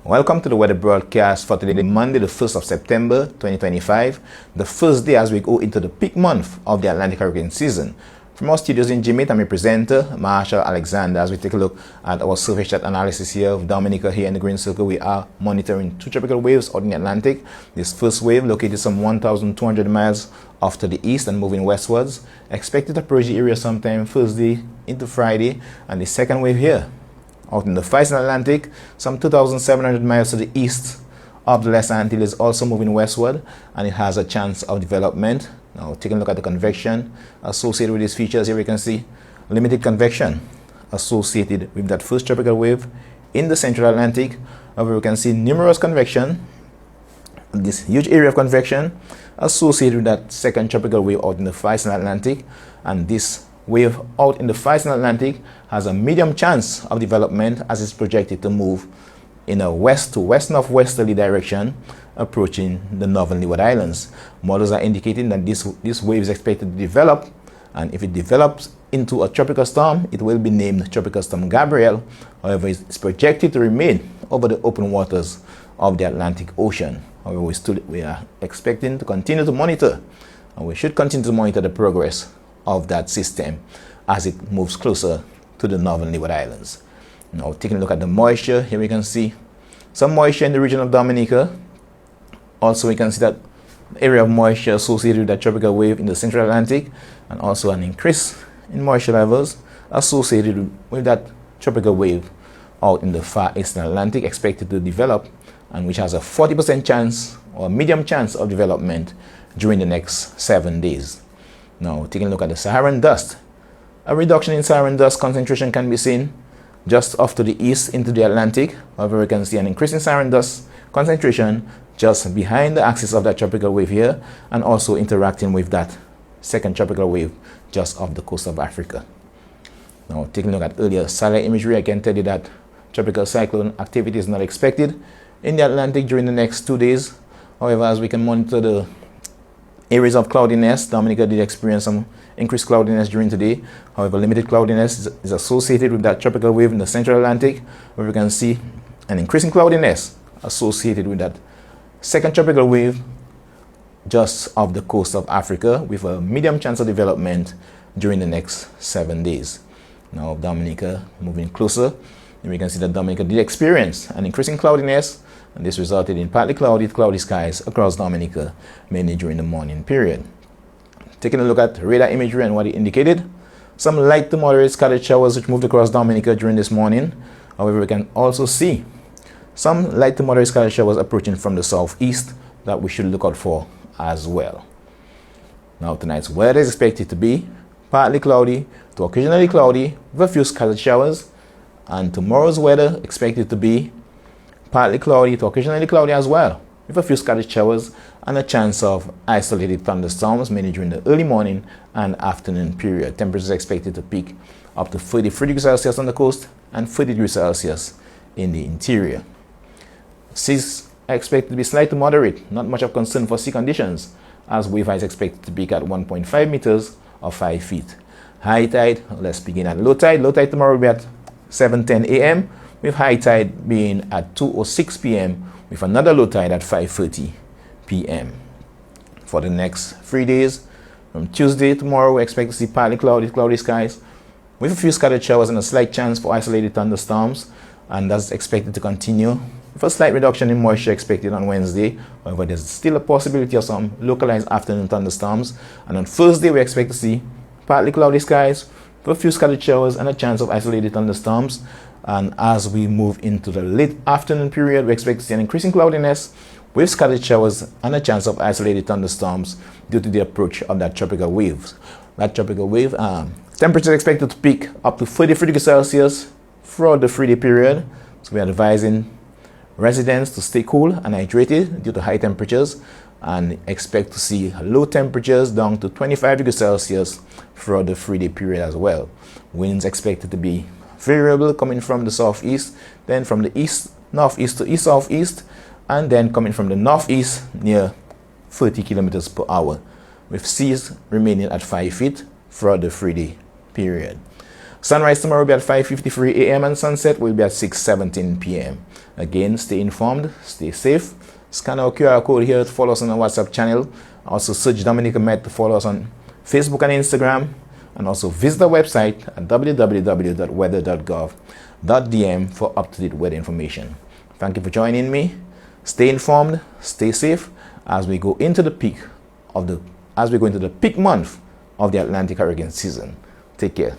Welcome to the weather broadcast for today, Monday, the 1st of September 2025, the first day as we go into the peak month of the Atlantic hurricane season. From our studios in Jimmy, I'm your presenter, Marshall Alexander. As we take a look at our surface chat analysis here of Dominica here in the green circle, we are monitoring two tropical waves out in the Atlantic. This first wave, located some 1,200 miles off to the east and moving westwards, expected to approach the area sometime Thursday into Friday, and the second wave here, out in the far eastern Atlantic, some 2,700 miles to the east of the Lesser Antilles, is also moving westward, and it has a chance of development. Now, taking a look at the convection associated with these features, here we can see limited convection associated with that first tropical wave in the central Atlantic. However, we can see numerous convection, this huge area of convection associated with that second tropical wave out in the far eastern Atlantic, and this wave out in the far eastern Atlantic has a medium chance of development as it's projected to move in a west to west-northwesterly direction, approaching the northern Leeward Islands. Models are indicating that this wave is expected to develop, and if it develops into a tropical storm, it will be named Tropical Storm Gabrielle. However, it's projected to remain over the open waters of the Atlantic Ocean. However, we are expecting to continue to monitor, and we should continue to monitor the progress of that system as it moves closer to the northern Leeward Islands. Now, taking a look at the moisture, here we can see some moisture in the region of Dominica. Also, we can see that area of moisture associated with that tropical wave in the central Atlantic, and also an increase in moisture levels associated with that tropical wave out in the far eastern Atlantic expected to develop, and which has a 40% chance or medium chance of development during the next 7 days. Now, taking a look at the Saharan dust, a reduction in Saharan dust concentration can be seen just off to the east into the Atlantic. However, we can see an increase in Saharan dust concentration just behind the axis of that tropical wave here, and also interacting with that second tropical wave just off the coast of Africa. Now, taking a look at earlier satellite imagery, I can tell you that tropical cyclone activity is not expected in the Atlantic during the next 2 days. However, as we can monitor the areas of cloudiness, Dominica did experience some increased cloudiness during today. However, limited cloudiness is associated with that tropical wave in the central Atlantic, where we can see an increasing cloudiness associated with that second tropical wave just off the coast of Africa, with a medium chance of development during the next 7 days. Now, Dominica moving closer, and we can see that Dominica did experience an increasing cloudiness, and this resulted in partly cloudy skies across Dominica, mainly during the morning period. Taking a look at radar imagery and what it indicated, some light to moderate scattered showers which moved across Dominica during this morning. However, we can also see some light to moderate scattered showers approaching from the southeast that we should look out for as well. Now, tonight's weather is expected to be partly cloudy to occasionally cloudy with a few scattered showers, and tomorrow's weather expected to be partly cloudy to occasionally cloudy as well, with a few scattered showers and a chance of isolated thunderstorms, mainly during the early morning and afternoon period. Temperatures expected to peak up to 33 degrees Celsius on the coast and 30 degrees Celsius in the interior. Seas are expected to be slight to moderate, not much of concern for sea conditions, as wave height is expected to peak at 1.5 meters or 5 feet. High tide, let's begin at low tide. Low tide tomorrow will be at 7:10 a.m. with high tide being at 2:06 p.m. with another low tide at 5:30 p.m. For the next 3 days, from Tuesday tomorrow, we expect to see partly cloudy skies with a few scattered showers and a slight chance for isolated thunderstorms, and that's expected to continue with a slight reduction in moisture expected on Wednesday. However, there's still a possibility of some localized afternoon thunderstorms, and on Thursday we expect to see partly cloudy skies with a few scattered showers and a chance of isolated thunderstorms. And as we move into the late afternoon period, we expect to see an increasing cloudiness with scattered showers and a chance of isolated thunderstorms due to the approach of that tropical wave. That tropical wave, temperature is expected to peak up to 33 degrees Celsius throughout the 3-day period. So we are advising residents to stay cool and hydrated due to high temperatures, and expect to see low temperatures down to 25 degrees Celsius throughout the 3-day period as well. Winds expected to be variable, coming from the southeast, then from the east northeast to east southeast, and then coming from the northeast near 30 kilometers per hour, with seas remaining at 5 feet throughout the 3-day period. Sunrise tomorrow will be at 5:53 a.m. and sunset will be at 6:17 p.m. Again, stay informed, stay safe. Scan our QR code here to follow us on our WhatsApp channel. Also search Dominica Met to follow us on Facebook and Instagram. And also visit our website at www.weather.gov.dm for up-to-date weather information. Thank you for joining me. Stay informed, stay safe as we go into the peak month of the Atlantic hurricane season. Take care.